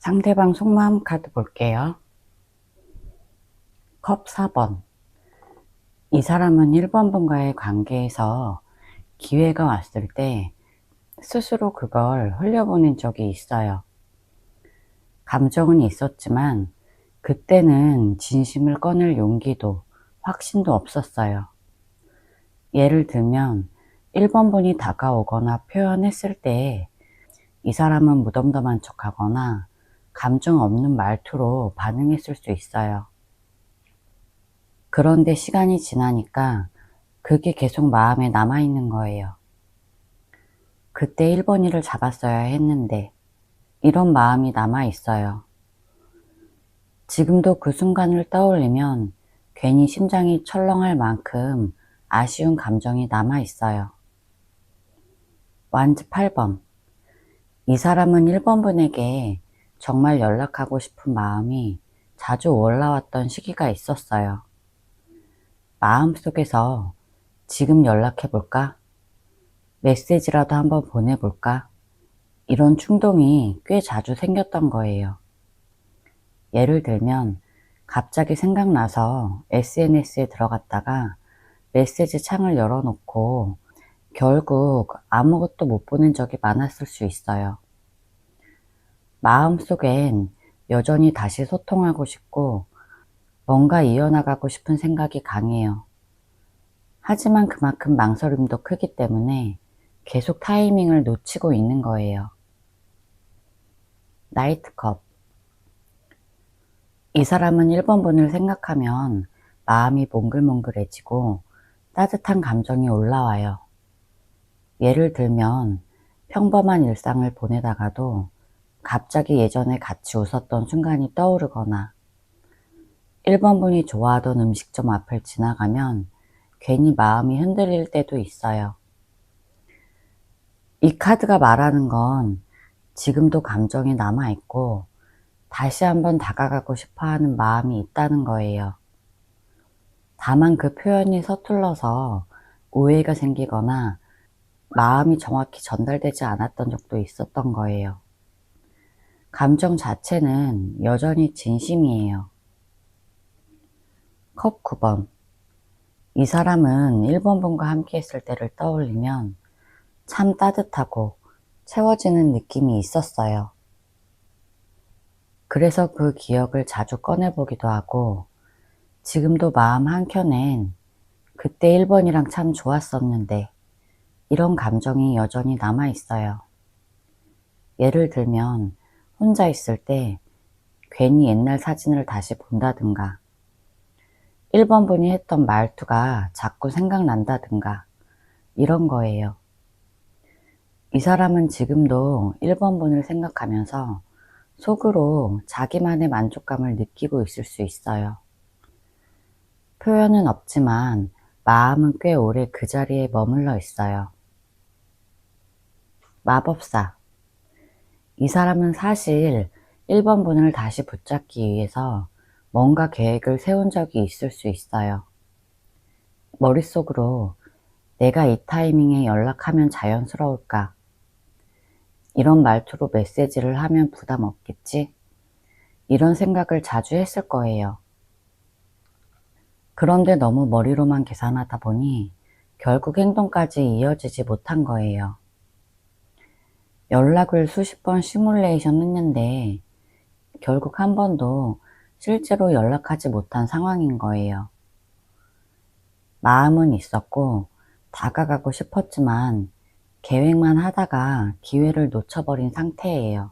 상대방 속마음 카드 볼게요. 컵 4번. 이 사람은 1번 분과의 관계에서 기회가 왔을 때 스스로 그걸 흘려보낸 적이 있어요. 감정은 있었지만 그때는 진심을 꺼낼 용기도 확신도 없었어요. 예를 들면 1번 분이 다가오거나 표현했을 때 이 사람은 무덤덤한 척하거나 감정 없는 말투로 반응했을 수 있어요. 그런데 시간이 지나니까 그게 계속 마음에 남아있는 거예요. 그때 1번이를 잡았어야 했는데 이런 마음이 남아있어요. 지금도 그 순간을 떠올리면 괜히 심장이 철렁할 만큼 아쉬운 감정이 남아있어요. 완즈 8번. 이 사람은 1번 분에게 정말 연락하고 싶은 마음이 자주 올라왔던 시기가 있었어요. 마음속에서 지금 연락해볼까? 메시지라도 한번 보내볼까? 이런 충동이 꽤 자주 생겼던 거예요. 예를 들면 갑자기 생각나서 SNS에 들어갔다가 메시지 창을 열어놓고 결국 아무것도 못 보낸 적이 많았을 수 있어요. 마음속엔 여전히 다시 소통하고 싶고 뭔가 이어나가고 싶은 생각이 강해요. 하지만 그만큼 망설임도 크기 때문에 계속 타이밍을 놓치고 있는 거예요. 나이트컵. 이 사람은 1번 분을 생각하면 마음이 몽글몽글해지고 따뜻한 감정이 올라와요. 예를 들면 평범한 일상을 보내다가도 갑자기 예전에 같이 웃었던 순간이 떠오르거나 1번 분이 좋아하던 음식점 앞을 지나가면 괜히 마음이 흔들릴 때도 있어요. 이 카드가 말하는 건 지금도 감정이 남아있고 다시 한번 다가가고 싶어하는 마음이 있다는 거예요. 다만 그 표현이 서툴러서 오해가 생기거나 마음이 정확히 전달되지 않았던 적도 있었던 거예요. 감정 자체는 여전히 진심이에요. 컵 9번. 이 사람은 1번 분과 함께 했을 때를 떠올리면 참 따뜻하고 채워지는 느낌이 있었어요. 그래서 그 기억을 자주 꺼내보기도 하고 지금도 마음 한켠엔 그때 1번이랑 참 좋았었는데 이런 감정이 여전히 남아있어요. 예를 들면 혼자 있을 때 괜히 옛날 사진을 다시 본다든가 1번 분이 했던 말투가 자꾸 생각난다든가 이런 거예요. 이 사람은 지금도 1번 분을 생각하면서 속으로 자기만의 만족감을 느끼고 있을 수 있어요. 표현은 없지만 마음은 꽤 오래 그 자리에 머물러 있어요. 마법사. 이 사람은 사실 1번 분을 다시 붙잡기 위해서 뭔가 계획을 세운 적이 있을 수 있어요. 머릿속으로 내가 이 타이밍에 연락하면 자연스러울까? 이런 말투로 메시지를 하면 부담 없겠지? 이런 생각을 자주 했을 거예요. 그런데 너무 머리로만 계산하다 보니 결국 행동까지 이어지지 못한 거예요. 연락을 수십 번 시뮬레이션 했는데 결국 한 번도 실제로 연락하지 못한 상황인 거예요. 마음은 있었고 다가가고 싶었지만 계획만 하다가 기회를 놓쳐버린 상태예요.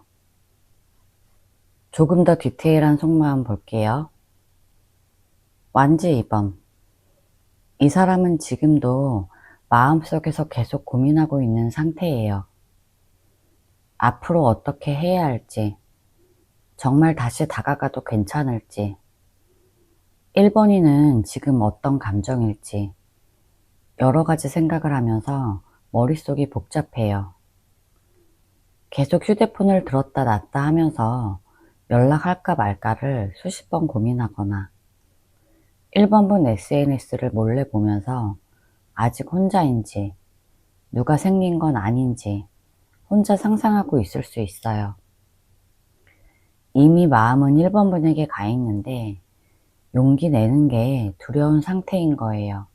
조금 더 디테일한 속마음 볼게요. 완즈 2번. 이 사람은 지금도 마음속에서 계속 고민하고 있는 상태예요. 앞으로 어떻게 해야 할지, 정말 다시 다가가도 괜찮을지, 1번이는 지금 어떤 감정일지 여러 가지 생각을 하면서 머릿속이 복잡해요. 계속 휴대폰을 들었다 놨다 하면서 연락할까 말까를 수십 번 고민하거나 1번 분 SNS를 몰래 보면서 아직 혼자인지 누가 생긴 건 아닌지 혼자 상상하고 있을 수 있어요. 이미 마음은 1번 분에게 가 있는데 용기 내는 게 두려운 상태인 거예요.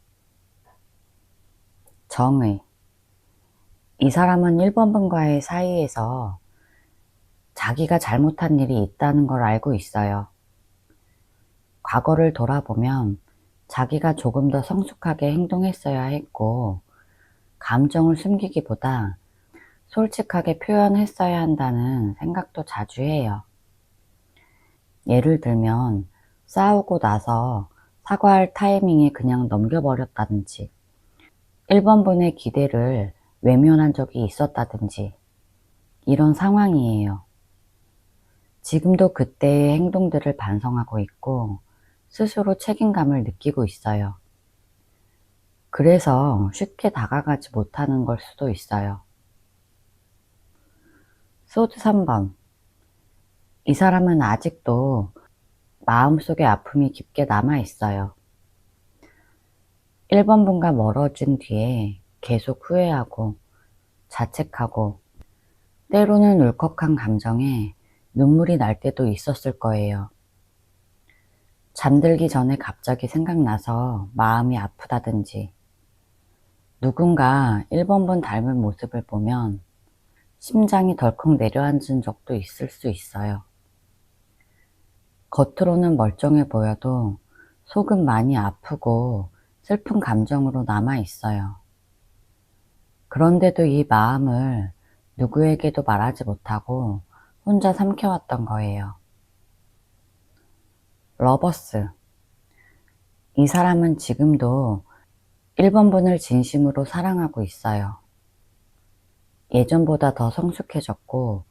정의. 이 사람은 1번 분과의 사이에서 자기가 잘못한 일이 있다는 걸 알고 있어요. 과거를 돌아보면 자기가 조금 더 성숙하게 행동했어야 했고, 감정을 숨기기보다 솔직하게 표현했어야 한다는 생각도 자주 해요. 예를 들면 싸우고 나서 사과할 타이밍에 그냥 넘겨버렸다든지, 1번 분의 기대를 외면한 적이 있었다든지, 이런 상황이에요. 지금도 그때의 행동들을 반성하고 있고 스스로 책임감을 느끼고 있어요. 그래서 쉽게 다가가지 못하는 걸 수도 있어요. 소드 3번. 이 사람은 아직도 마음속에 아픔이 깊게 남아 있어요. 1번 분과 멀어진 뒤에 계속 후회하고 자책하고 때로는 울컥한 감정에 눈물이 날 때도 있었을 거예요. 잠들기 전에 갑자기 생각나서 마음이 아프다든지, 누군가 1번 분 닮은 모습을 보면 심장이 덜컥 내려앉은 적도 있을 수 있어요. 겉으로는 멀쩡해 보여도 속은 많이 아프고 슬픈 감정으로 남아 있어요. 그런데도 이 마음을 누구에게도 말하지 못하고 혼자 삼켜왔던 거예요. 러버스. 이 사람은 지금도 1번 분을 진심으로 사랑하고 있어요. 예전보다 더 성숙해졌고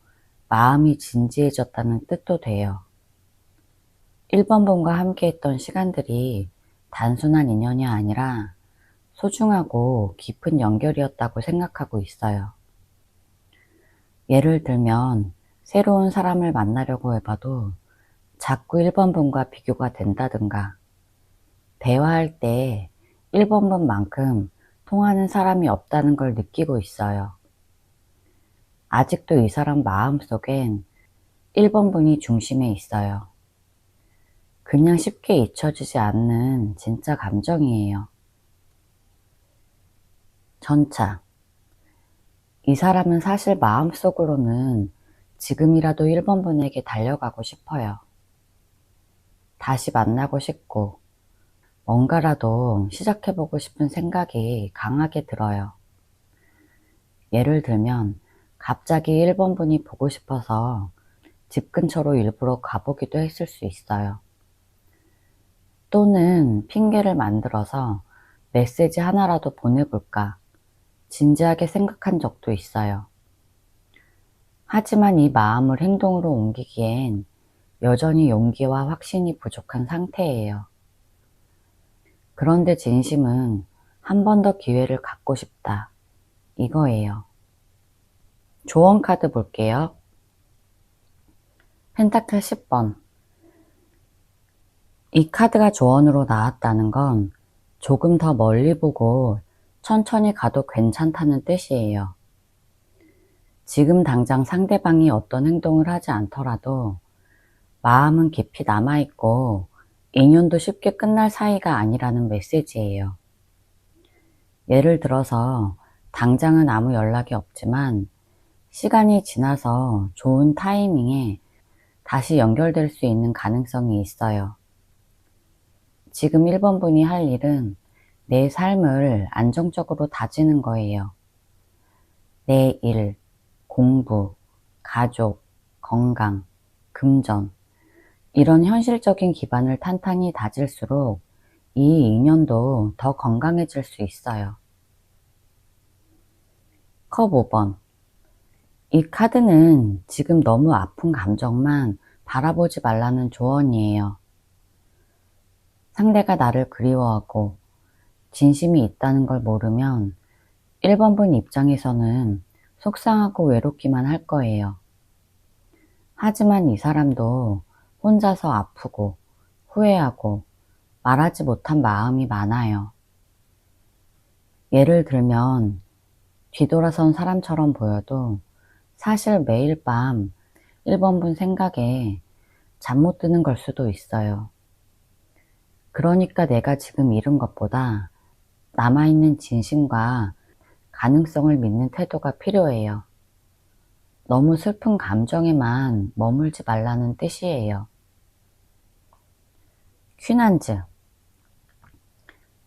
마음이 진지해졌다는 뜻도 돼요. 1번 분과 함께 했던 시간들이 단순한 인연이 아니라 소중하고 깊은 연결이었다고 생각하고 있어요. 예를 들면 새로운 사람을 만나려고 해봐도 자꾸 1번 분과 비교가 된다든가, 대화할 때 1번 분만큼 통하는 사람이 없다는 걸 느끼고 있어요. 아직도 이 사람 마음속엔 1번 분이 중심에 있어요. 그냥 쉽게 잊혀지지 않는 진짜 감정이에요. 전차. 이 사람은 사실 마음속으로는 지금이라도 1번 분에게 달려가고 싶어요. 다시 만나고 싶고 뭔가라도 시작해보고 싶은 생각이 강하게 들어요. 예를 들면 갑자기 1번 분이 보고 싶어서 집 근처로 일부러 가보기도 했을 수 있어요. 또는 핑계를 만들어서 메시지 하나라도 보내볼까 진지하게 생각한 적도 있어요. 하지만 이 마음을 행동으로 옮기기엔 여전히 용기와 확신이 부족한 상태예요. 그런데 진심은 한 번 더 기회를 갖고 싶다, 이거예요. 조언 카드 볼게요. 펜타클 10번. 이 카드가 조언으로 나왔다는 건 조금 더 멀리 보고 천천히 가도 괜찮다는 뜻이에요. 지금 당장 상대방이 어떤 행동을 하지 않더라도 마음은 깊이 남아있고 인연도 쉽게 끝날 사이가 아니라는 메시지예요. 예를 들어서 당장은 아무 연락이 없지만 시간이 지나서 좋은 타이밍에 다시 연결될 수 있는 가능성이 있어요. 지금 1번 분이 할 일은 내 삶을 안정적으로 다지는 거예요. 내 일, 공부, 가족, 건강, 금전, 이런 현실적인 기반을 탄탄히 다질수록 이 인연도 더 건강해질 수 있어요. 컵 5번. 이 카드는 지금 너무 아픈 감정만 바라보지 말라는 조언이에요. 상대가 나를 그리워하고 진심이 있다는 걸 모르면 1번 분 입장에서는 속상하고 외롭기만 할 거예요. 하지만 이 사람도 혼자서 아프고 후회하고 말하지 못한 마음이 많아요. 예를 들면 뒤돌아선 사람처럼 보여도 사실 매일 밤 1번 분 생각에 잠 못 드는 걸 수도 있어요. 그러니까 내가 지금 잃은 것보다 남아있는 진심과 가능성을 믿는 태도가 필요해요. 너무 슬픈 감정에만 머물지 말라는 뜻이에요. 퀸한즈.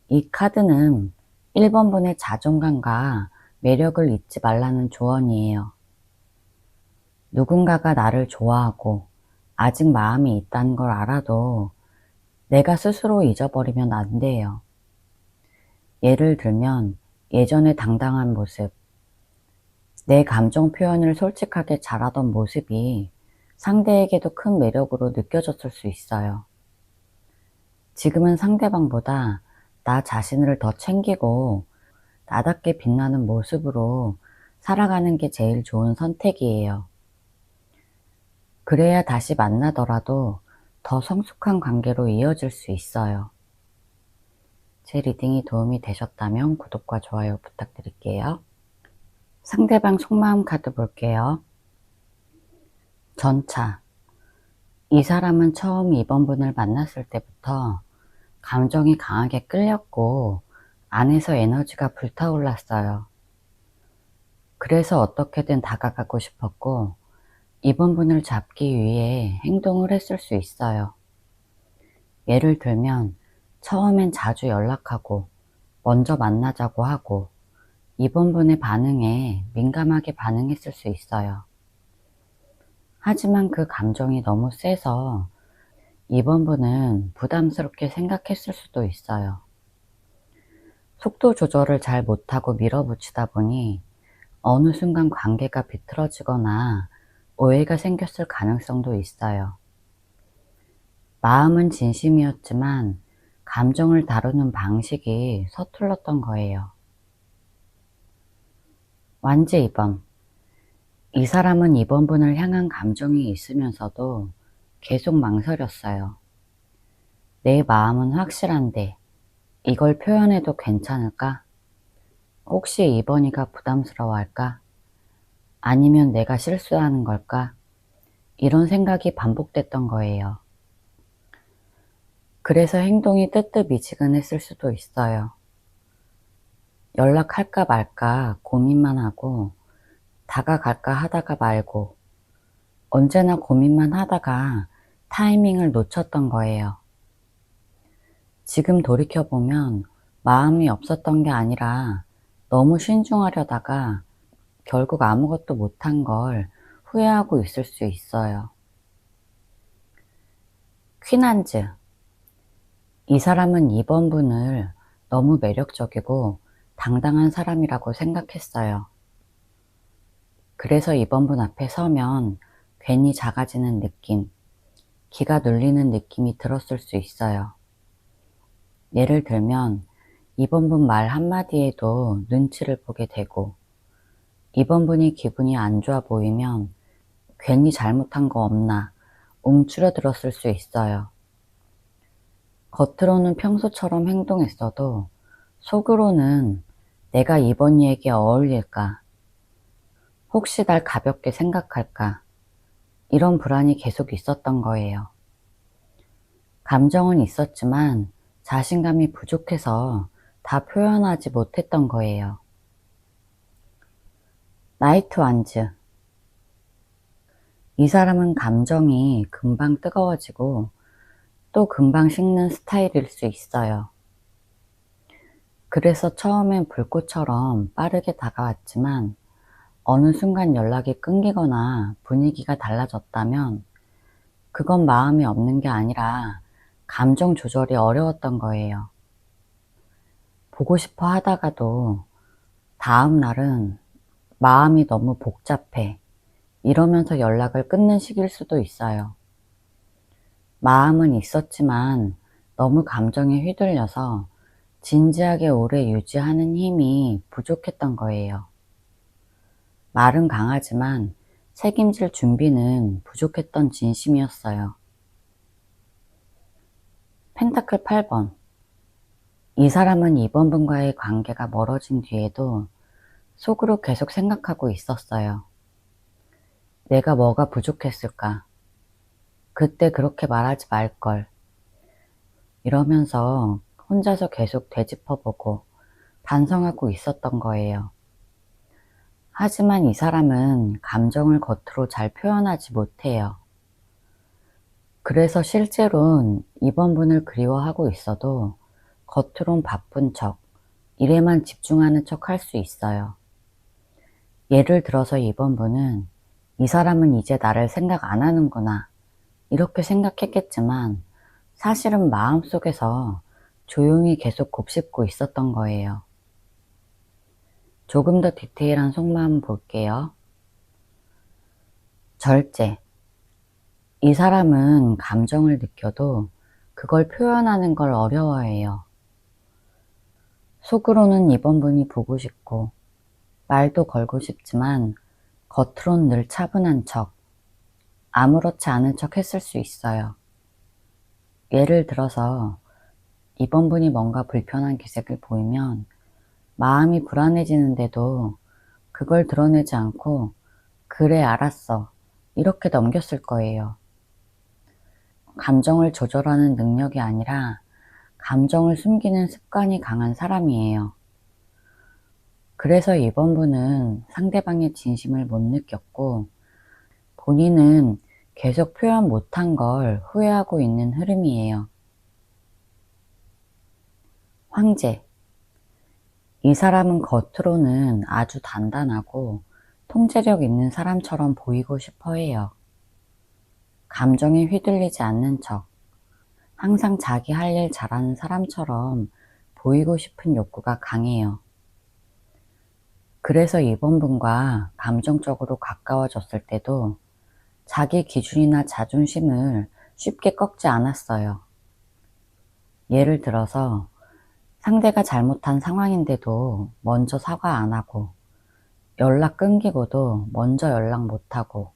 이 카드는 1번분의 자존감과 매력을 잊지 말라는 조언이에요. 누군가가 나를 좋아하고 아직 마음이 있다는 걸 알아도 내가 스스로 잊어버리면 안 돼요. 예를 들면 예전의 당당한 모습, 내 감정 표현을 솔직하게 잘하던 모습이 상대에게도 큰 매력으로 느껴졌을 수 있어요. 지금은 상대방보다 나 자신을 더 챙기고 나답게 빛나는 모습으로 살아가는 게 제일 좋은 선택이에요. 그래야 다시 만나더라도 더 성숙한 관계로 이어질 수 있어요. 제 리딩이 도움이 되셨다면 구독과 좋아요 부탁드릴게요. 상대방 속마음 카드 볼게요. 전차. 이 사람은 처음 2번분을 만났을 때부터 감정이 강하게 끌렸고 안에서 에너지가 불타올랐어요. 그래서 어떻게든 다가가고 싶었고 2번분을 잡기 위해 행동을 했을 수 있어요. 예를 들면 처음엔 자주 연락하고 먼저 만나자고 하고 2번분의 반응에 민감하게 반응했을 수 있어요. 하지만 그 감정이 너무 세서 2번분은 부담스럽게 생각했을 수도 있어요. 속도 조절을 잘 못하고 밀어붙이다 보니 어느 순간 관계가 비틀어지거나 오해가 생겼을 가능성도 있어요. 마음은 진심이었지만 감정을 다루는 방식이 서툴렀던 거예요. 완제 2번. 이 사람은 2번분을 향한 감정이 있으면서도 계속 망설였어요. 내 마음은 확실한데 이걸 표현해도 괜찮을까? 혹시 2번이가 부담스러워할까? 아니면 내가 실수하는 걸까? 이런 생각이 반복됐던 거예요. 그래서 행동이 뜨뜻미지근했을 수도 있어요. 연락할까 말까 고민만 하고 다가갈까 하다가 말고 언제나 고민만 하다가 타이밍을 놓쳤던 거예요. 지금 돌이켜보면 마음이 없었던 게 아니라 너무 신중하려다가 결국 아무것도 못한 걸 후회하고 있을 수 있어요. 퀸한즈. 이 사람은 2번분을 너무 매력적이고 당당한 사람이라고 생각했어요. 그래서 2번분 앞에 서면 괜히 작아지는 느낌, 기가 눌리는 느낌이 들었을 수 있어요. 예를 들면 2번분 말 한마디에도 눈치를 보게 되고 2번분이 기분이 안 좋아 보이면 괜히 잘못한 거 없나 움츠러들었을 수 있어요. 겉으로는 평소처럼 행동했어도 속으로는 내가 2번이에게 어울릴까? 혹시 날 가볍게 생각할까? 이런 불안이 계속 있었던 거예요. 감정은 있었지만 자신감이 부족해서 다 표현하지 못했던 거예요. 나이트 완즈. 이 사람은 감정이 금방 뜨거워지고 또 금방 식는 스타일일 수 있어요. 그래서 처음엔 불꽃처럼 빠르게 다가왔지만 어느 순간 연락이 끊기거나 분위기가 달라졌다면 그건 마음이 없는 게 아니라 감정 조절이 어려웠던 거예요. 보고 싶어 하다가도 다음 날은 마음이 너무 복잡해 이러면서 연락을 끊는 시기일 수도 있어요. 마음은 있었지만 너무 감정에 휘둘려서 진지하게 오래 유지하는 힘이 부족했던 거예요. 말은 강하지만 책임질 준비는 부족했던 진심이었어요. 펜타클 8번. 이 사람은 2번분과의 관계가 멀어진 뒤에도 속으로 계속 생각하고 있었어요. 내가 뭐가 부족했을까? 그때 그렇게 말하지 말걸. 이러면서 혼자서 계속 되짚어보고 반성하고 있었던 거예요. 하지만 이 사람은 감정을 겉으로 잘 표현하지 못해요. 그래서 실제로는 이번 분을 그리워하고 있어도 겉으론 바쁜 척, 일에만 집중하는 척 할 수 있어요. 예를 들어서 이번 분은 이 사람은 이제 나를 생각 안 하는구나 이렇게 생각했겠지만 사실은 마음속에서 조용히 계속 곱씹고 있었던 거예요. 조금 더 디테일한 속마음 볼게요. 절제. 이 사람은 감정을 느껴도 그걸 표현하는 걸 어려워해요. 속으로는 이번 분이 보고 싶고 말도 걸고 싶지만 겉으론 늘 차분한 척, 아무렇지 않은 척 했을 수 있어요. 예를 들어서 이번 분이 뭔가 불편한 기색을 보이면 마음이 불안해지는데도 그걸 드러내지 않고 그래 알았어 이렇게 넘겼을 거예요. 감정을 조절하는 능력이 아니라 감정을 숨기는 습관이 강한 사람이에요. 그래서 이번 분은 상대방의 진심을 못 느꼈고 본인은 계속 표현 못한 걸 후회하고 있는 흐름이에요. 황제. 이 사람은 겉으로는 아주 단단하고 통제력 있는 사람처럼 보이고 싶어 해요. 감정에 휘둘리지 않는 척, 항상 자기 할 일 잘하는 사람처럼 보이고 싶은 욕구가 강해요. 그래서 이번 분과 감정적으로 가까워졌을 때도 자기 기준이나 자존심을 쉽게 꺾지 않았어요. 예를 들어서 상대가 잘못한 상황인데도 먼저 사과 안 하고 연락 끊기고도 먼저 연락 못 하고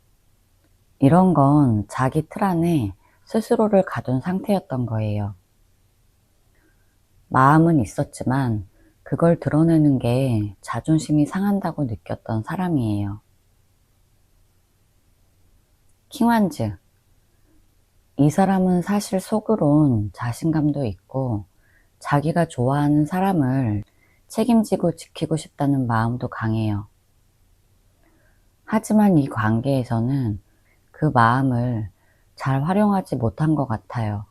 이런 건 자기 틀 안에 스스로를 가둔 상태였던 거예요. 마음은 있었지만 그걸 드러내는 게 자존심이 상한다고 느꼈던 사람이에요. 킹완즈. 이 사람은 사실 속으론 자신감도 있고 자기가 좋아하는 사람을 책임지고 지키고 싶다는 마음도 강해요. 하지만 이 관계에서는 그 마음을 잘 활용하지 못한 것 같아요.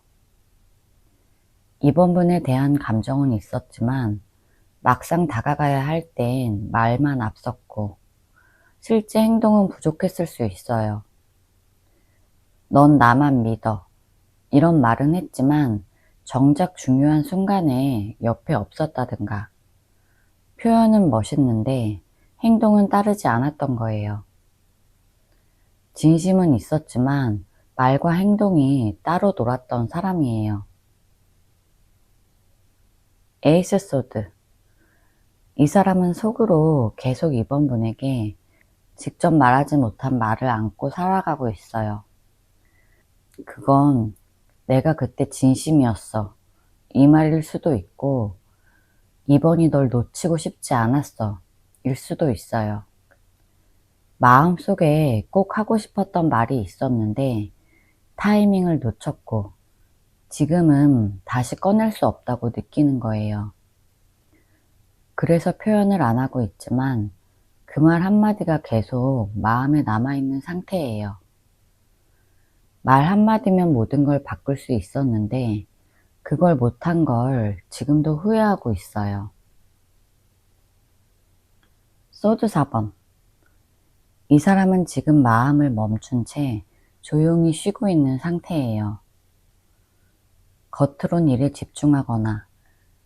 이번 분에 대한 감정은 있었지만 막상 다가가야 할 땐 말만 앞섰고 실제 행동은 부족했을 수 있어요. 넌 나만 믿어. 이런 말은 했지만 정작 중요한 순간에 옆에 없었다든가 표현은 멋있는데 행동은 따르지 않았던 거예요. 진심은 있었지만 말과 행동이 따로 놀았던 사람이에요. 에이스 소드. 이 사람은 속으로 계속 이번 분에게 직접 말하지 못한 말을 안고 살아가고 있어요. 그건 내가 그때 진심이었어. 이 말일 수도 있고 이번이 널 놓치고 싶지 않았어. 일 수도 있어요. 마음속에 꼭 하고 싶었던 말이 있었는데 타이밍을 놓쳤고 지금은 다시 꺼낼 수 없다고 느끼는 거예요. 그래서 표현을 안 하고 있지만 그 말 한마디가 계속 마음에 남아있는 상태예요. 말 한마디면 모든 걸 바꿀 수 있었는데 그걸 못한 걸 지금도 후회하고 있어요. 소드 4번. 이 사람은 지금 마음을 멈춘 채 조용히 쉬고 있는 상태예요. 겉으론 일에 집중하거나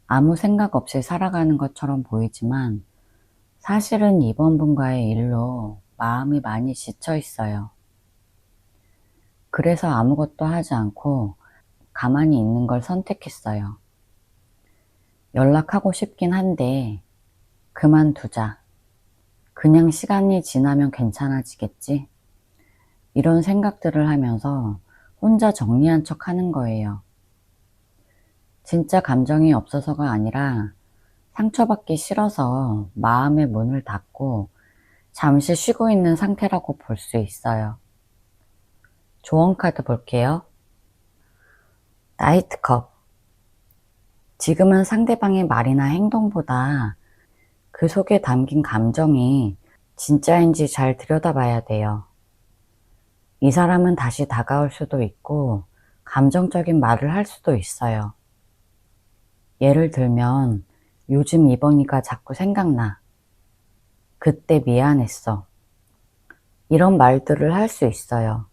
아무 생각 없이 살아가는 것처럼 보이지만 사실은 이번 분과의 일로 마음이 많이 지쳐 있어요. 그래서 아무것도 하지 않고 가만히 있는 걸 선택했어요. 연락하고 싶긴 한데 그만두자. 그냥 시간이 지나면 괜찮아지겠지? 이런 생각들을 하면서 혼자 정리한 척 하는 거예요. 진짜 감정이 없어서가 아니라 상처받기 싫어서 마음의 문을 닫고 잠시 쉬고 있는 상태라고 볼 수 있어요. 조언 카드 볼게요. 나이트컵. 지금은 상대방의 말이나 행동보다 그 속에 담긴 감정이 진짜인지 잘 들여다봐야 돼요. 이 사람은 다시 다가올 수도 있고 감정적인 말을 할 수도 있어요. 예를 들면 요즘 이번이가 자꾸 생각나. 그때 미안했어. 이런 말들을 할 수 있어요.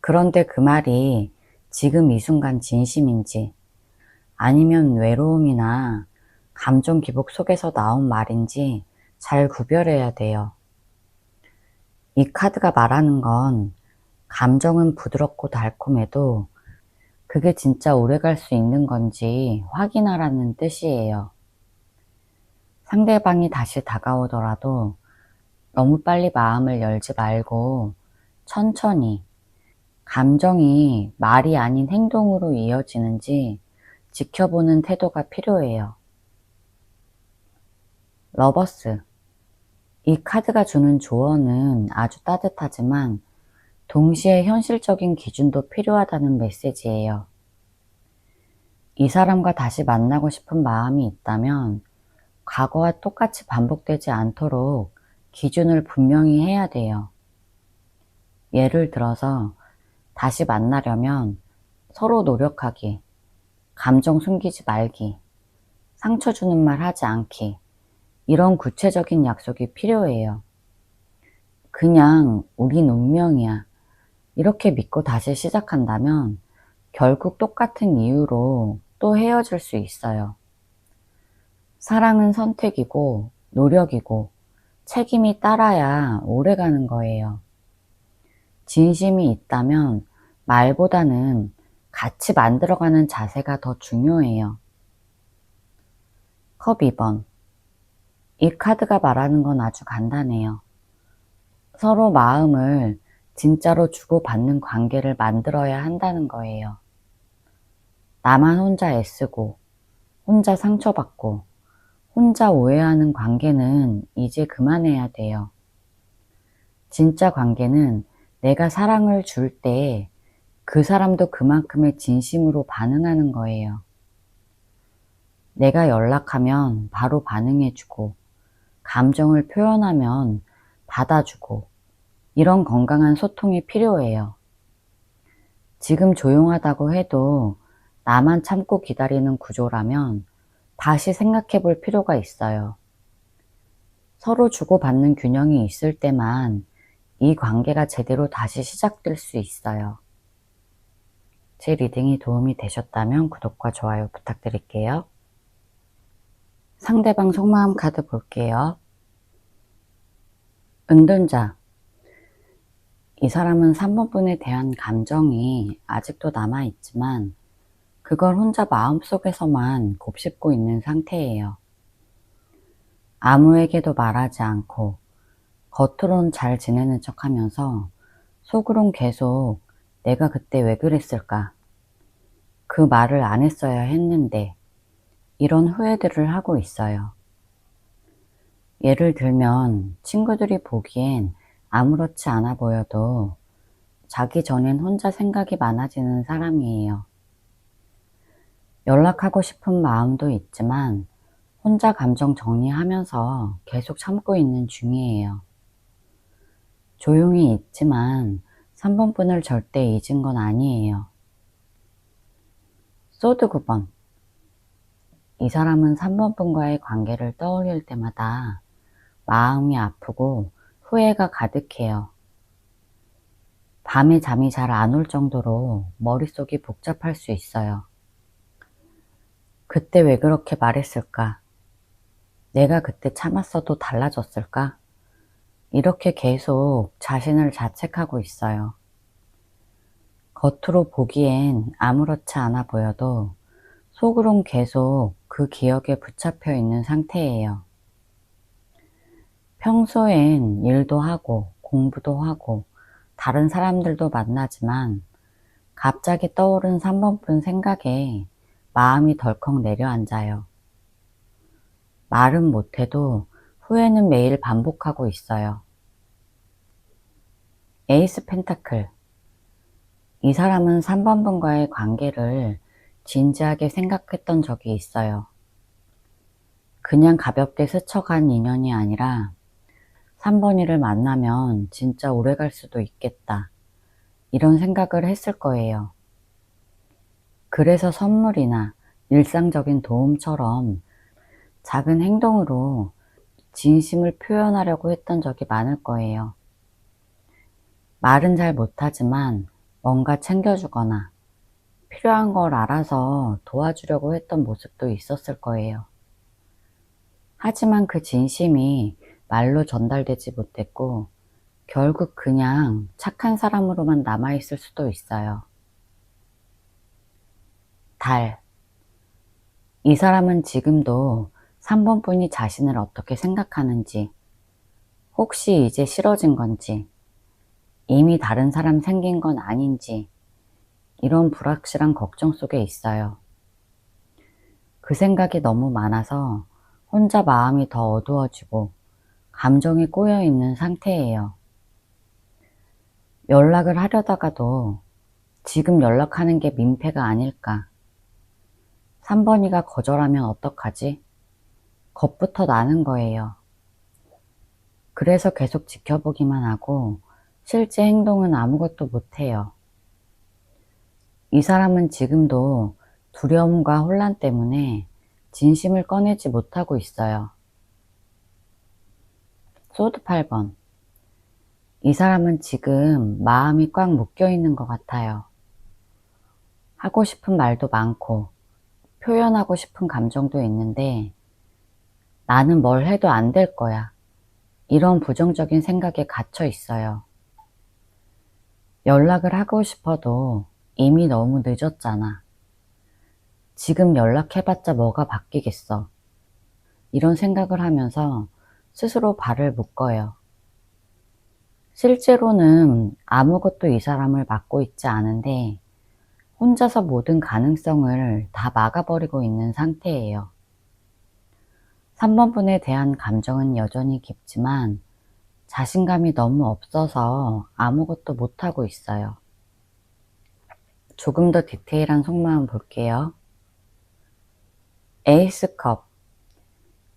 그런데 그 말이 지금 이 순간 진심인지 아니면 외로움이나 감정 기복 속에서 나온 말인지 잘 구별해야 돼요. 이 카드가 말하는 건 감정은 부드럽고 달콤해도 그게 진짜 오래갈 수 있는 건지 확인하라는 뜻이에요. 상대방이 다시 다가오더라도 너무 빨리 마음을 열지 말고 천천히 감정이 말이 아닌 행동으로 이어지는지 지켜보는 태도가 필요해요. 러버스. 이 카드가 주는 조언은 아주 따뜻하지만 동시에 현실적인 기준도 필요하다는 메시지예요. 이 사람과 다시 만나고 싶은 마음이 있다면 과거와 똑같이 반복되지 않도록 기준을 분명히 해야 돼요. 예를 들어서 다시 만나려면 서로 노력하기, 감정 숨기지 말기, 상처 주는 말 하지 않기, 이런 구체적인 약속이 필요해요. 그냥 우린 운명이야. 이렇게 믿고 다시 시작한다면 결국 똑같은 이유로 또 헤어질 수 있어요. 사랑은 선택이고 노력이고 책임이 따라야 오래가는 거예요. 진심이 있다면 말보다는 같이 만들어가는 자세가 더 중요해요. 컵 2번. 이 카드가 말하는 건 아주 간단해요. 서로 마음을 진짜로 주고받는 관계를 만들어야 한다는 거예요. 나만 혼자 애쓰고, 혼자 상처받고, 혼자 오해하는 관계는 이제 그만해야 돼요. 진짜 관계는 내가 사랑을 줄 때 그 사람도 그만큼의 진심으로 반응하는 거예요. 내가 연락하면 바로 반응해주고, 감정을 표현하면 받아주고, 이런 건강한 소통이 필요해요. 지금 조용하다고 해도 나만 참고 기다리는 구조라면 다시 생각해 볼 필요가 있어요. 서로 주고받는 균형이 있을 때만 이 관계가 제대로 다시 시작될 수 있어요. 제 리딩이 도움이 되셨다면 구독과 좋아요 부탁드릴게요. 상대방 속마음 카드 볼게요. 은둔자. 이 사람은 3번 분에 대한 감정이 아직도 남아있지만 그걸 혼자 마음속에서만 곱씹고 있는 상태예요. 아무에게도 말하지 않고 겉으론 잘 지내는 척 하면서 속으론 계속 내가 그때 왜 그랬을까? 그 말을 안 했어야 했는데 이런 후회들을 하고 있어요. 예를 들면 친구들이 보기엔 아무렇지 않아 보여도 자기 전엔 혼자 생각이 많아지는 사람이에요. 연락하고 싶은 마음도 있지만 혼자 감정 정리하면서 계속 참고 있는 중이에요. 조용히 있지만 3번 분을 절대 잊은 건 아니에요. 소드 9번. 이 사람은 3번 분과의 관계를 떠올릴 때마다 마음이 아프고 후회가 가득해요. 밤에 잠이 잘 안 올 정도로 머릿속이 복잡할 수 있어요. 그때 왜 그렇게 말했을까? 내가 그때 참았어도 달라졌을까? 이렇게 계속 자신을 자책하고 있어요. 겉으로 보기엔 아무렇지 않아 보여도 속으론 계속 그 기억에 붙잡혀 있는 상태예요. 평소엔 일도 하고 공부도 하고 다른 사람들도 만나지만 갑자기 떠오른 3번 분 생각에 마음이 덜컥 내려앉아요. 말은 못해도 후회는 매일 반복하고 있어요. 에이스 펜타클. 이 사람은 3번 분과의 관계를 진지하게 생각했던 적이 있어요. 그냥 가볍게 스쳐간 인연이 아니라 3번이를 만나면 진짜 오래 갈 수도 있겠다, 이런 생각을 했을 거예요. 그래서 선물이나 일상적인 도움처럼 작은 행동으로 진심을 표현하려고 했던 적이 많을 거예요. 말은 잘 못하지만 뭔가 챙겨주거나 필요한 걸 알아서 도와주려고 했던 모습도 있었을 거예요. 하지만 그 진심이 말로 전달되지 못했고 결국 그냥 착한 사람으로만 남아있을 수도 있어요. 달. 이 사람은 지금도 3번 분이 자신을 어떻게 생각하는지, 혹시 이제 싫어진 건지, 이미 다른 사람 생긴 건 아닌지, 이런 불확실한 걱정 속에 있어요. 그 생각이 너무 많아서 혼자 마음이 더 어두워지고 감정이 꼬여있는 상태예요. 연락을 하려다가도 지금 연락하는 게 민폐가 아닐까, 3번이가 거절하면 어떡하지? 겁부터 나는 거예요. 그래서 계속 지켜보기만 하고 실제 행동은 아무것도 못해요. 이 사람은 지금도 두려움과 혼란 때문에 진심을 꺼내지 못하고 있어요. 소드 8번. 이 사람은 지금 마음이 꽉 묶여 있는 것 같아요. 하고 싶은 말도 많고 표현하고 싶은 감정도 있는데 나는 뭘 해도 안 될 거야, 이런 부정적인 생각에 갇혀 있어요. 연락을 하고 싶어도 이미 너무 늦었잖아. 지금 연락해봤자 뭐가 바뀌겠어, 이런 생각을 하면서 스스로 발을 묶어요. 실제로는 아무것도 이 사람을 막고 있지 않은데 혼자서 모든 가능성을 다 막아버리고 있는 상태예요. 3번 분에 대한 감정은 여전히 깊지만 자신감이 너무 없어서 아무것도 못하고 있어요. 조금 더 디테일한 속마음 볼게요. 에이스컵.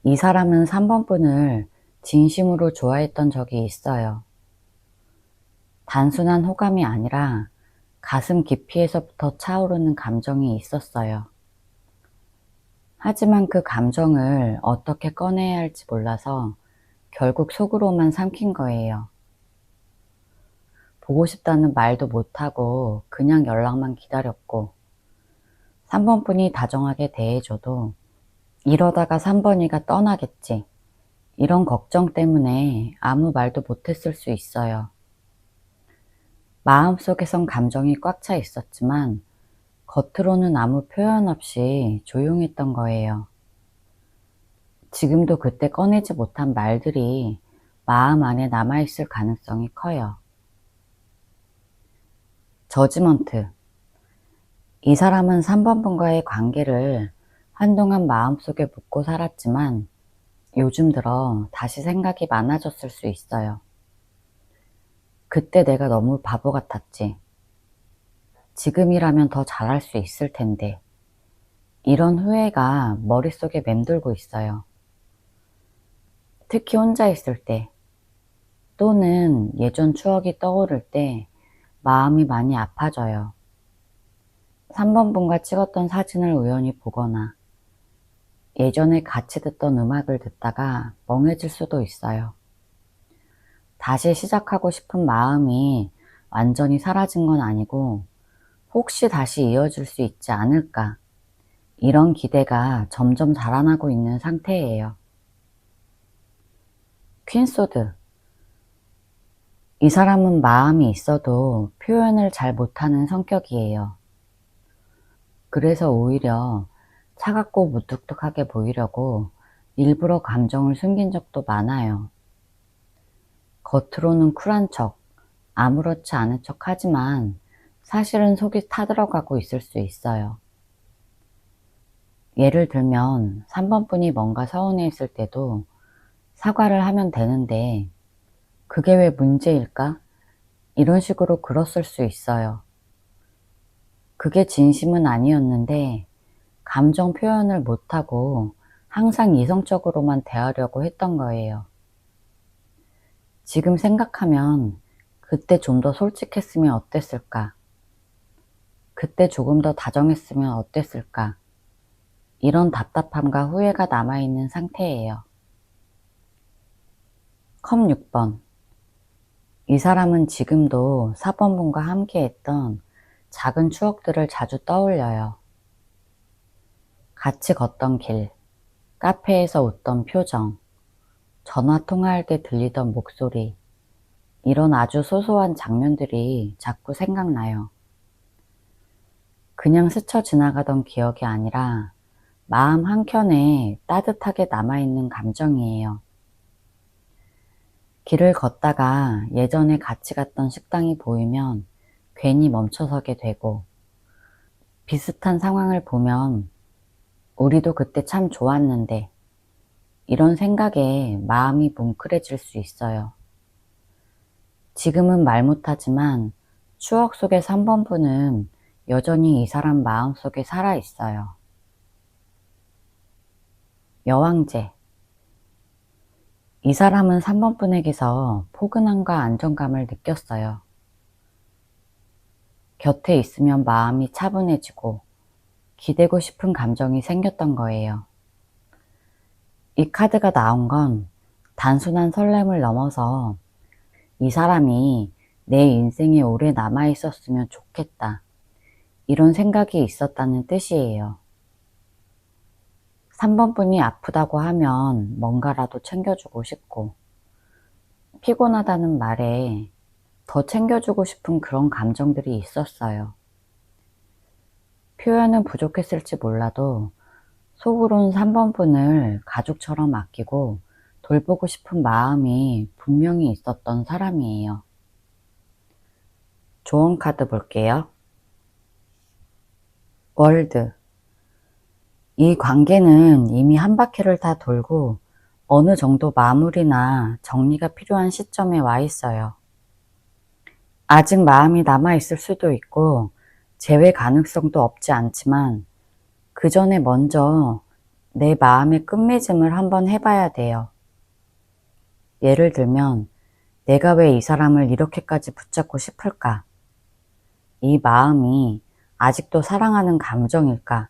이 사람은 3번 분을 진심으로 좋아했던 적이 있어요. 단순한 호감이 아니라 가슴 깊이에서부터 차오르는 감정이 있었어요. 하지만 그 감정을 어떻게 꺼내야 할지 몰라서 결국 속으로만 삼킨 거예요. 보고 싶다는 말도 못하고 그냥 연락만 기다렸고 3번 분이 다정하게 대해줘도 이러다가 3번이가 떠나겠지, 이런 걱정 때문에 아무 말도 못했을 수 있어요. 마음속에선 감정이 꽉 차 있었지만 겉으로는 아무 표현 없이 조용했던 거예요. 지금도 그때 꺼내지 못한 말들이 마음 안에 남아있을 가능성이 커요. 저지먼트. 이 사람은 3번 분과의 관계를 한동안 마음속에 묻고 살았지만 요즘 들어 다시 생각이 많아졌을 수 있어요. 그때 내가 너무 바보 같았지. 지금이라면 더 잘할 수 있을 텐데. 이런 후회가 머릿속에 맴돌고 있어요. 특히 혼자 있을 때 또는 예전 추억이 떠오를 때 마음이 많이 아파져요. 3번 분과 찍었던 사진을 우연히 보거나 예전에 같이 듣던 음악을 듣다가 멍해질 수도 있어요. 다시 시작하고 싶은 마음이 완전히 사라진 건 아니고 혹시 다시 이어질 수 있지 않을까, 이런 기대가 점점 자라나고 있는 상태예요. 퀸소드. 이 사람은 마음이 있어도 표현을 잘 못하는 성격이에요. 그래서 오히려 차갑고 무뚝뚝하게 보이려고 일부러 감정을 숨긴 적도 많아요. 겉으로는 쿨한 척, 아무렇지 않은 척 하지만 사실은 속이 타들어가고 있을 수 있어요. 예를 들면 3번 분이 뭔가 서운해했을 때도 사과를 하면 되는데 그게 왜 문제일까? 이런 식으로 굴었을 수 있어요. 그게 진심은 아니었는데 감정 표현을 못하고 항상 이성적으로만 대하려고 했던 거예요. 지금 생각하면 그때 좀 더 솔직했으면 어땠을까? 그때 조금 더 다정했으면 어땠을까? 이런 답답함과 후회가 남아있는 상태예요. 컵 6번. 이 사람은 지금도 4번분과 함께 했던 작은 추억들을 자주 떠올려요. 같이 걷던 길, 카페에서 웃던 표정, 전화 통화할 때 들리던 목소리, 이런 아주 소소한 장면들이 자꾸 생각나요. 그냥 스쳐 지나가던 기억이 아니라 마음 한켠에 따뜻하게 남아있는 감정이에요. 길을 걷다가 예전에 같이 갔던 식당이 보이면 괜히 멈춰서게 되고, 비슷한 상황을 보면 우리도 그때 참 좋았는데, 이런 생각에 마음이 뭉클해질 수 있어요. 지금은 말 못하지만 추억 속의 3번분은 여전히 이 사람 마음속에 살아있어요. 여왕제. 이 사람은 3번분에게서 포근함과 안정감을 느꼈어요. 곁에 있으면 마음이 차분해지고 기대고 싶은 감정이 생겼던 거예요. 이 카드가 나온 건 단순한 설렘을 넘어서 이 사람이 내 인생에 오래 남아있었으면 좋겠다, 이런 생각이 있었다는 뜻이에요. 3번분이 아프다고 하면 뭔가라도 챙겨주고 싶고, 피곤하다는 말에 더 챙겨주고 싶은 그런 감정들이 있었어요. 표현은 부족했을지 몰라도 속으론 3번분을 가족처럼 아끼고 돌보고 싶은 마음이 분명히 있었던 사람이에요. 조언 카드 볼게요. 월드. 이 관계는 이미 한 바퀴를 다 돌고 어느 정도 마무리나 정리가 필요한 시점에 와 있어요. 아직 마음이 남아있을 수도 있고 재회 가능성도 없지 않지만 그 전에 먼저 내 마음의 끝맺음을 한번 해봐야 돼요. 예를 들면, 내가 왜 이 사람을 이렇게까지 붙잡고 싶을까? 이 마음이 아직도 사랑하는 감정일까?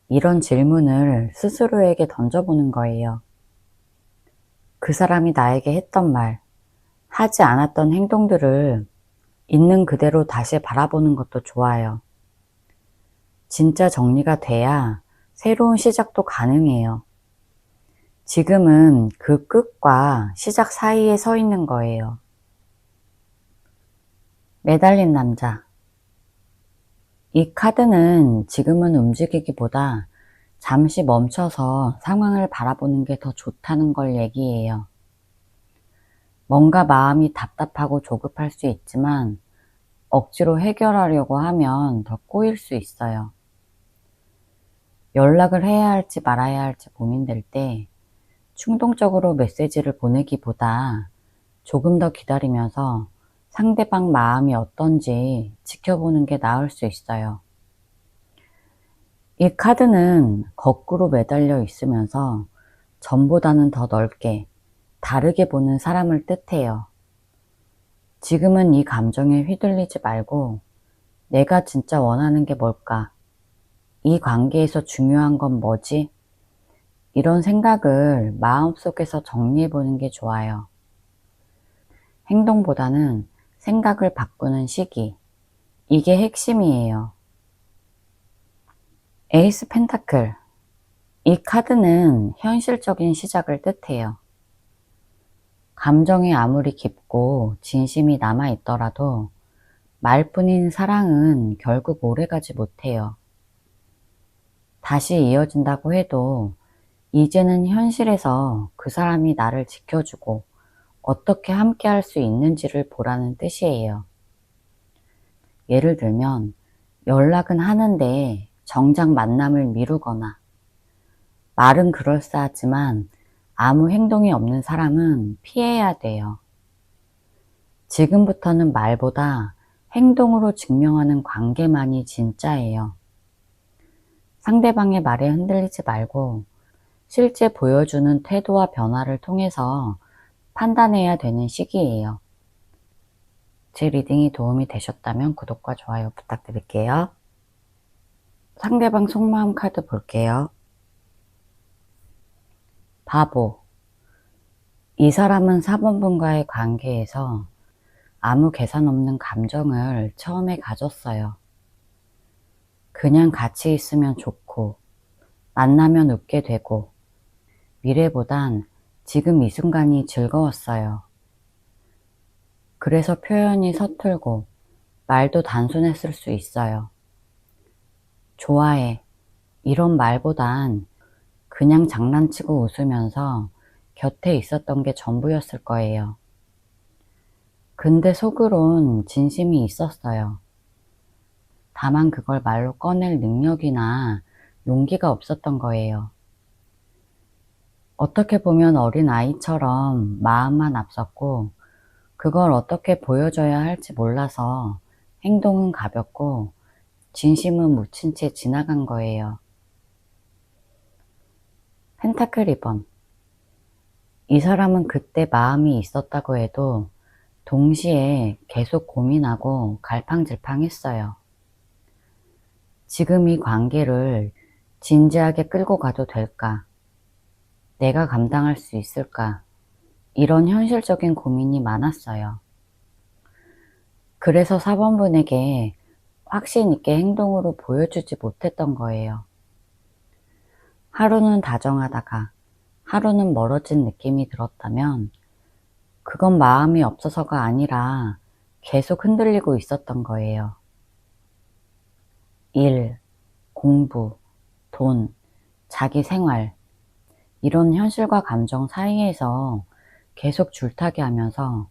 이런 질문을 스스로에게 던져보는 거예요. 그 사람이 나에게 했던 말, 하지 않았던 행동들을 있는 그대로 다시 바라보는 것도 좋아요. 진짜 정리가 돼야 새로운 시작도 가능해요. 지금은 그 끝과 시작 사이에 서 있는 거예요. 매달린 남자. 이 카드는 지금은 움직이기보다 잠시 멈춰서 상황을 바라보는 게 더 좋다는 걸 얘기해요. 뭔가 마음이 답답하고 조급할 수 있지만 억지로 해결하려고 하면 더 꼬일 수 있어요. 연락을 해야 할지 말아야 할지 고민될 때 충동적으로 메시지를 보내기보다 조금 더 기다리면서 상대방 마음이 어떤지 지켜보는 게 나을 수 있어요. 이 카드는 거꾸로 매달려 있으면서 전보다는 더 넓게, 다르게 보는 사람을 뜻해요. 지금은 이 감정에 휘둘리지 말고 내가 진짜 원하는 게 뭘까? 이 관계에서 중요한 건 뭐지? 이런 생각을 마음속에서 정리해보는 게 좋아요. 행동보다는 생각을 바꾸는 시기, 이게 핵심이에요. 에이스 펜타클. 이 카드는 현실적인 시작을 뜻해요. 감정이 아무리 깊고 진심이 남아있더라도 말뿐인 사랑은 결국 오래가지 못해요. 다시 이어진다고 해도 이제는 현실에서 그 사람이 나를 지켜주고 어떻게 함께 할 수 있는지를 보라는 뜻이에요. 예를 들면 연락은 하는데 정작 만남을 미루거나, 말은 그럴싸하지만 아무 행동이 없는 사람은 피해야 돼요. 지금부터는 말보다 행동으로 증명하는 관계만이 진짜예요. 상대방의 말에 흔들리지 말고 실제 보여주는 태도와 변화를 통해서 판단해야 되는 시기예요. 제 리딩이 도움이 되셨다면 구독과 좋아요 부탁드릴게요. 상대방 속마음 카드 볼게요. 바보. 이 사람은 4번분과의 관계에서 아무 계산 없는 감정을 처음에 가졌어요. 그냥 같이 있으면 좋고, 만나면 웃게 되고, 미래보단 지금 이 순간이 즐거웠어요. 그래서 표현이 서툴고, 말도 단순했을 수 있어요. 좋아해. 이런 말보단 그냥 장난치고 웃으면서 곁에 있었던 게 전부였을 거예요. 근데 속으론 진심이 있었어요. 다만 그걸 말로 꺼낼 능력이나 용기가 없었던 거예요. 어떻게 보면 어린 아이처럼 마음만 앞섰고 그걸 어떻게 보여줘야 할지 몰라서 행동은 가볍고 진심은 묻힌 채 지나간 거예요. 펜타클 2번. 이 사람은 그때 마음이 있었다고 해도 동시에 계속 고민하고 갈팡질팡했어요. 지금 이 관계를 진지하게 끌고 가도 될까? 내가 감당할 수 있을까? 이런 현실적인 고민이 많았어요. 그래서 4번분에게 확신 있게 행동으로 보여주지 못했던 거예요. 하루는 다정하다가 하루는 멀어진 느낌이 들었다면 그건 마음이 없어서가 아니라 계속 흔들리고 있었던 거예요. 일, 공부, 돈, 자기 생활 이런 현실과 감정 사이에서 계속 줄타기 하면서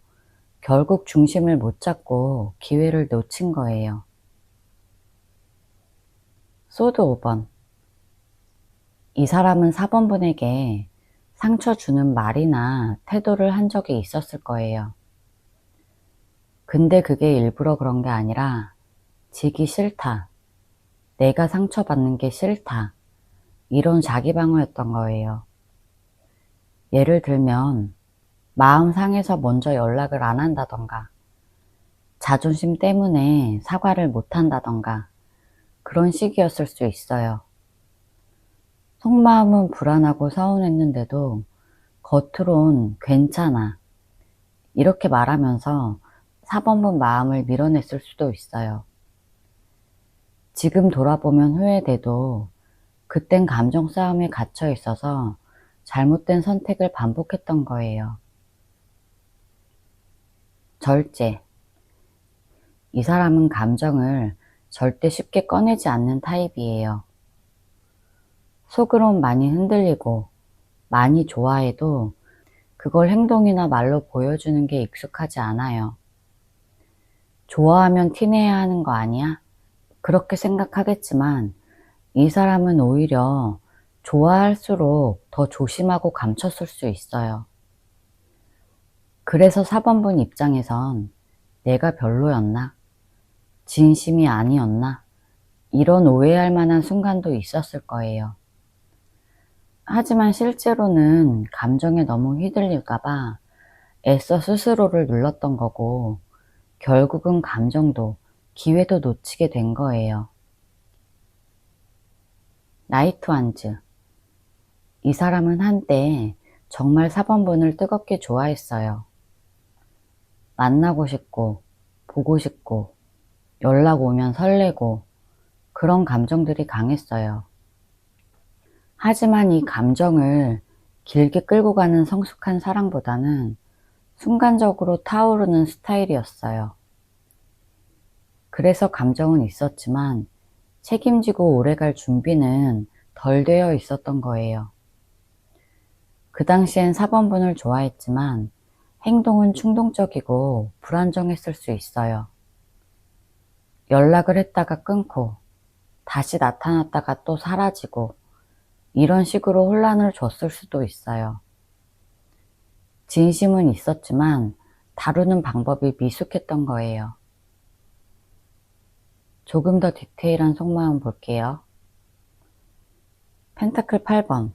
결국 중심을 못 잡고 기회를 놓친 거예요. 소드 5번. 이 사람은 4번분에게 상처 주는 말이나 태도를 한 적이 있었을 거예요. 근데 그게 일부러 그런 게 아니라 지기 싫다, 내가 상처받는 게 싫다, 이런 자기 방어였던 거예요. 예를 들면 마음 상해서 먼저 연락을 안 한다던가, 자존심 때문에 사과를 못 한다던가 그런 식이었을 수 있어요. 속마음은 불안하고 서운했는데도 겉으론 괜찮아 이렇게 말하면서 4번분 마음을 밀어냈을 수도 있어요. 지금 돌아보면 후회돼도 그땐 감정 싸움에 갇혀 있어서 잘못된 선택을 반복했던 거예요. 절제. 이 사람은 감정을 절대 쉽게 꺼내지 않는 타입이에요. 속으론 많이 흔들리고 많이 좋아해도 그걸 행동이나 말로 보여주는 게 익숙하지 않아요. 좋아하면 티내야 하는 거 아니야? 그렇게 생각하겠지만 이 사람은 오히려 좋아할수록 더 조심하고 감췄을 수 있어요. 그래서 4번분 입장에선 내가 별로였나? 진심이 아니었나? 이런 오해할 만한 순간도 있었을 거예요. 하지만 실제로는 감정에 너무 휘둘릴까봐 애써 스스로를 눌렀던 거고 결국은 감정도 기회도 놓치게 된 거예요. 나이트 완즈. 이 사람은 한때 정말 4번분을 뜨겁게 좋아했어요. 만나고 싶고 보고 싶고 연락 오면 설레고 그런 감정들이 강했어요. 하지만 이 감정을 길게 끌고 가는 성숙한 사랑보다는 순간적으로 타오르는 스타일이었어요. 그래서 감정은 있었지만 책임지고 오래갈 준비는 덜 되어 있었던 거예요. 그 당시엔 4번분을 좋아했지만 행동은 충동적이고 불안정했을 수 있어요. 연락을 했다가 끊고 다시 나타났다가 또 사라지고 이런 식으로 혼란을 줬을 수도 있어요. 진심은 있었지만 다루는 방법이 미숙했던 거예요. 조금 더 디테일한 속마음 볼게요. 펜타클 8번.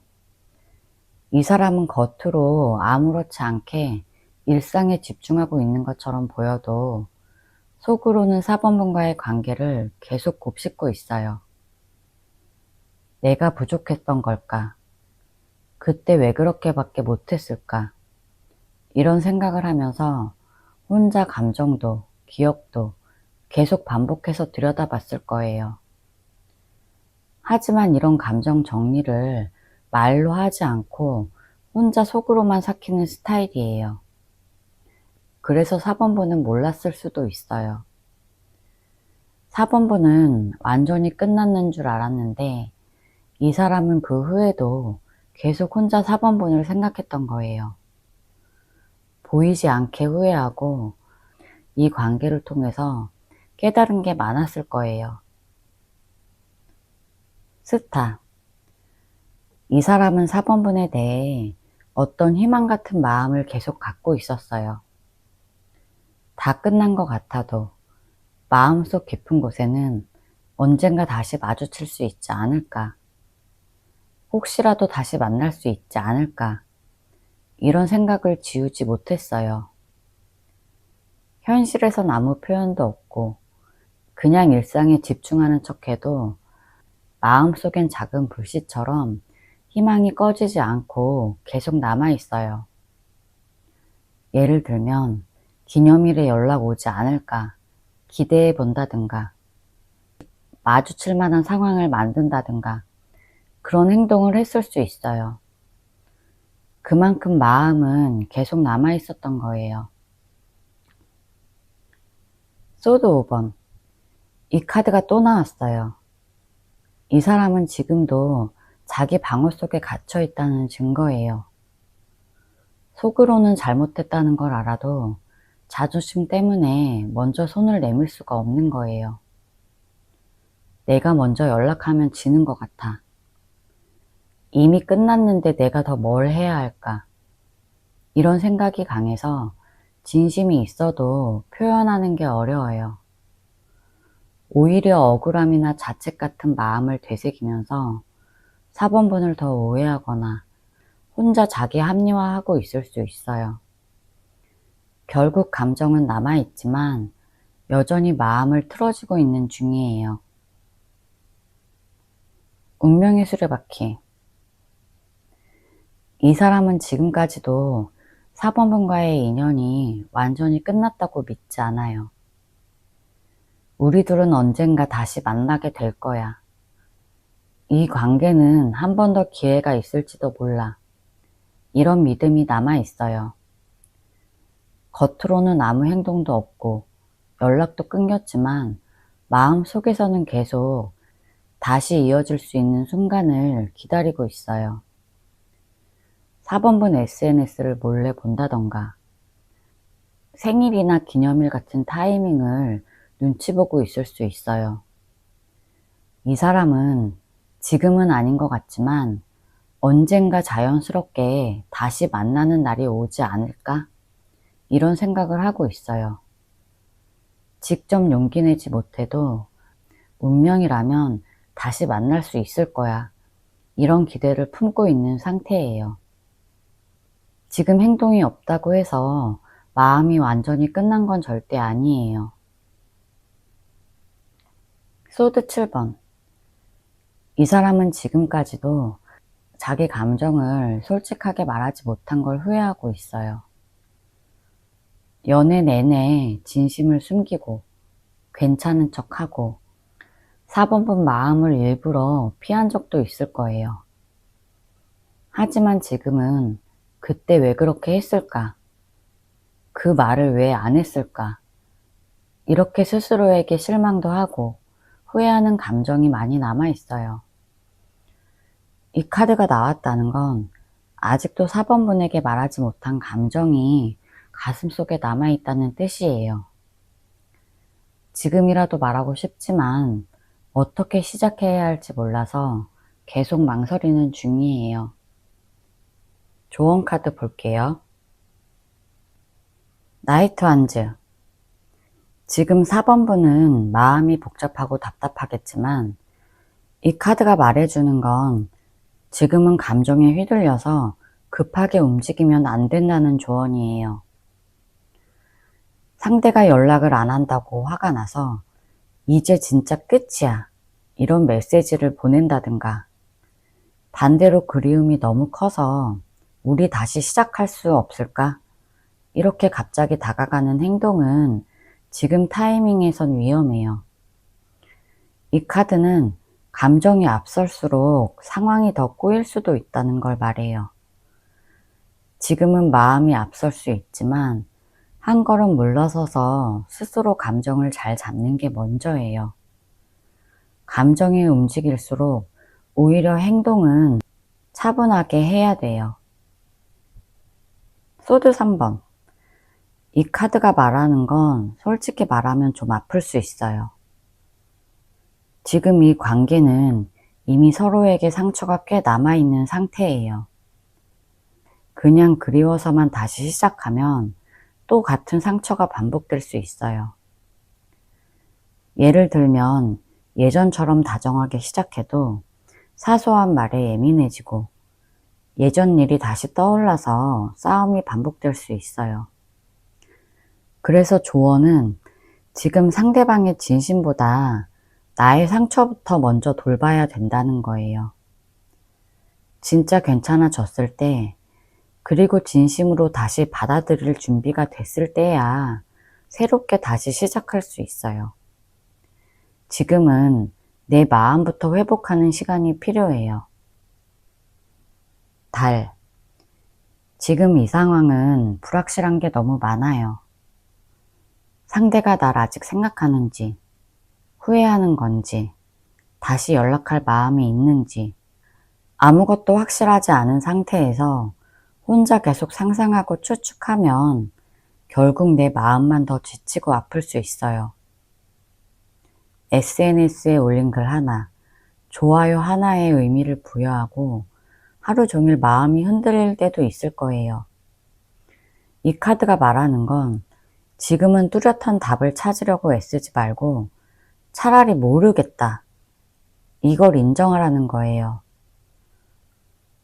이 사람은 겉으로 아무렇지 않게 일상에 집중하고 있는 것처럼 보여도 속으로는 4번분과의 관계를 계속 곱씹고 있어요. 내가 부족했던 걸까? 그때 왜 그렇게밖에 못했을까? 이런 생각을 하면서 혼자 감정도 기억도 계속 반복해서 들여다봤을 거예요. 하지만 이런 감정 정리를 말로 하지 않고 혼자 속으로만 삭히는 스타일이에요. 그래서 4번분은 몰랐을 수도 있어요. 4번분은 완전히 끝났는 줄 알았는데 이 사람은 그 후에도 계속 혼자 4번분을 생각했던 거예요. 보이지 않게 후회하고 이 관계를 통해서 깨달은 게 많았을 거예요. 스타. 이 사람은 4번분에 대해 어떤 희망 같은 마음을 계속 갖고 있었어요. 다 끝난 것 같아도 마음속 깊은 곳에는 언젠가 다시 마주칠 수 있지 않을까? 혹시라도 다시 만날 수 있지 않을까? 이런 생각을 지우지 못했어요. 현실에선 아무 표현도 없고 그냥 일상에 집중하는 척해도 마음속엔 작은 불씨처럼 희망이 꺼지지 않고 계속 남아있어요. 예를 들면 기념일에 연락 오지 않을까 기대해 본다든가 마주칠 만한 상황을 만든다든가 그런 행동을 했을 수 있어요. 그만큼 마음은 계속 남아있었던 거예요. 소드 5번. 이 카드가 또 나왔어요. 이 사람은 지금도 자기 방울 속에 갇혀 있다는 증거예요. 속으로는 잘못했다는 걸 알아도 자존심 때문에 먼저 손을 내밀 수가 없는 거예요. 내가 먼저 연락하면 지는 것 같아. 이미 끝났는데 내가 더 뭘 해야 할까? 이런 생각이 강해서 진심이 있어도 표현하는 게 어려워요. 오히려 억울함이나 자책 같은 마음을 되새기면서 4번분을 더 오해하거나 혼자 자기 합리화하고 있을 수 있어요. 결국 감정은 남아있지만 여전히 마음을 틀어지고 있는 중이에요. 운명의 수레바퀴. 이 사람은 지금까지도 4번분과의 인연이 완전히 끝났다고 믿지 않아요. 우리 둘은 언젠가 다시 만나게 될 거야. 이 관계는 한 번 더 기회가 있을지도 몰라. 이런 믿음이 남아있어요. 겉으로는 아무 행동도 없고 연락도 끊겼지만 마음속에서는 계속 다시 이어질 수 있는 순간을 기다리고 있어요. 4번분 SNS를 몰래 본다던가 생일이나 기념일 같은 타이밍을 눈치 보고 있을 수 있어요. 이 사람은 지금은 아닌 것 같지만 언젠가 자연스럽게 다시 만나는 날이 오지 않을까? 이런 생각을 하고 있어요. 직접 용기 내지 못해도 운명이라면 다시 만날 수 있을 거야. 이런 기대를 품고 있는 상태예요. 지금 행동이 없다고 해서 마음이 완전히 끝난 건 절대 아니에요. 소드 7번. 이 사람은 지금까지도 자기 감정을 솔직하게 말하지 못한 걸 후회하고 있어요. 연애 내내 진심을 숨기고 괜찮은 척하고 4번분 마음을 일부러 피한 적도 있을 거예요. 하지만 지금은 그때 왜 그렇게 했을까? 그 말을 왜 안 했을까? 이렇게 스스로에게 실망도 하고 후회하는 감정이 많이 남아있어요. 이 카드가 나왔다는 건 아직도 4번분에게 말하지 못한 감정이 가슴속에 남아있다는 뜻이에요. 지금이라도 말하고 싶지만 어떻게 시작해야 할지 몰라서 계속 망설이는 중이에요. 조언 카드 볼게요. 나이트 완즈. 지금 4번분은 마음이 복잡하고 답답하겠지만 이 카드가 말해주는 건 지금은 감정에 휘둘려서 급하게 움직이면 안 된다는 조언이에요. 상대가 연락을 안 한다고 화가 나서 이제 진짜 끝이야 이런 메시지를 보낸다든가, 반대로 그리움이 너무 커서 우리 다시 시작할 수 없을까? 이렇게 갑자기 다가가는 행동은 지금 타이밍에선 위험해요. 이 카드는 감정이 앞설수록 상황이 더 꼬일 수도 있다는 걸 말해요. 지금은 마음이 앞설 수 있지만 한 걸음 물러서서 스스로 감정을 잘 잡는 게 먼저예요. 감정이 움직일수록 오히려 행동은 차분하게 해야 돼요. 소드 3번. 이 카드가 말하는 건 솔직히 말하면 좀 아플 수 있어요. 지금 이 관계는 이미 서로에게 상처가 꽤 남아있는 상태예요. 그냥 그리워서만 다시 시작하면 또 같은 상처가 반복될 수 있어요. 예를 들면 예전처럼 다정하게 시작해도 사소한 말에 예민해지고 예전 일이 다시 떠올라서 싸움이 반복될 수 있어요. 그래서 조언은 지금 상대방의 진심보다 나의 상처부터 먼저 돌봐야 된다는 거예요. 진짜 괜찮아졌을 때, 그리고 진심으로 다시 받아들일 준비가 됐을 때야 새롭게 다시 시작할 수 있어요. 지금은 내 마음부터 회복하는 시간이 필요해요. 달. 지금 이 상황은 불확실한 게 너무 많아요. 상대가 날 아직 생각하는지, 후회하는 건지, 다시 연락할 마음이 있는지, 아무것도 확실하지 않은 상태에서 혼자 계속 상상하고 추측하면 결국 내 마음만 더 지치고 아플 수 있어요. SNS에 올린 글 하나, 좋아요 하나의 의미를 부여하고 하루 종일 마음이 흔들릴 때도 있을 거예요. 이 카드가 말하는 건 지금은 뚜렷한 답을 찾으려고 애쓰지 말고 차라리 모르겠다, 이걸 인정하라는 거예요.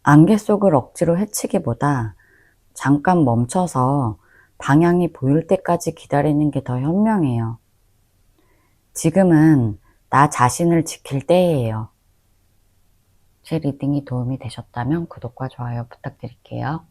안개 속을 억지로 헤치기보다 잠깐 멈춰서 방향이 보일 때까지 기다리는 게 더 현명해요. 지금은 나 자신을 지킬 때예요. 제 리딩이 도움이 되셨다면 구독과 좋아요 부탁드릴게요.